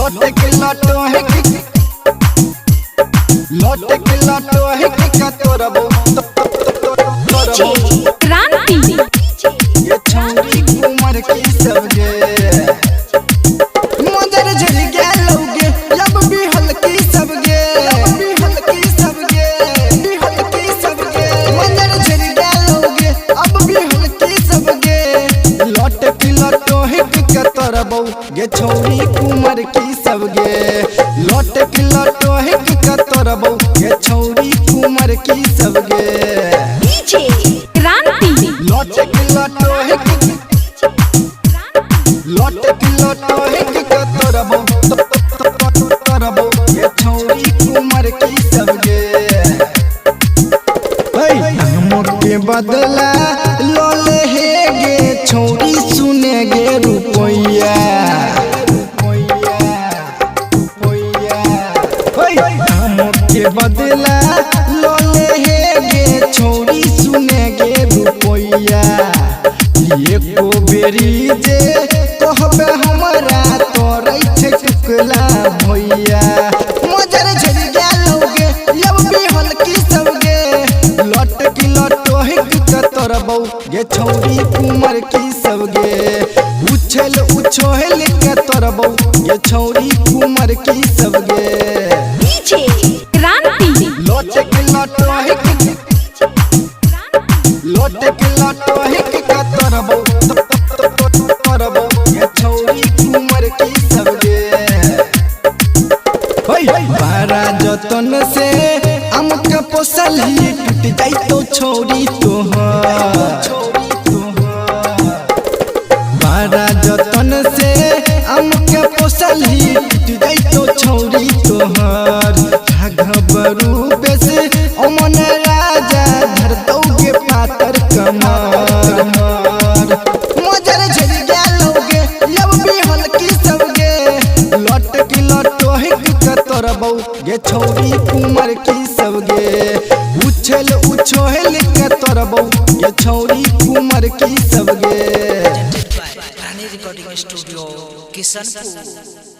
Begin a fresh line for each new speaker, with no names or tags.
लोटे के लटो है कि तोरबो
क्रांति
ये छौरी कुमार की सबगे मदर झड़ गया लोगे लब भी हल्की सबगे मदर झड़ गया लोगे अब भी हल्की सबगे लोटे के लटो है कि तोरबो ये छौरी कुमार की सबगे लोटे के लटो है कि तोरबो ये छौरी कुमार की सबगे
क्रांति
लोटे के लटो है कि तोरबो ये छौरी कुमार की सबगे के बदला लोले हेगे छौरी सुनेगे रुपैया के बदला लोले हेगे छौरी सुनेगे रुपैया एको बेरी जे कहबे हमरा तोरै छे टुकला भैया मजर झड़ गया लोगे लब भी हल्की सबगे लट की लटो है कि तोरबो ये छौरी कुमार की सबगे उछल के तोरबो ये छौरी कुमार की सबगे
क्रांति
लोटे के लटो है कि तोरबो ये छौरी कुमार की सबगे बारा जतन से हमका पोसल ही टूट जाई तो छौरी तोहर बारा जतन से हमका पोसल ही टूट जाई तो छौरी तोहर घबरू बेस अमन राजा धर दोगे पातर कमर मजर झड़ गया लोगे लब भी हल्की सबगे लट की लटो है कि तोरबो ये छौरी कुमार की सबगे उछल के तोरबो ये छौरी कुमार की सबगे।
Recording studio Kishanpur.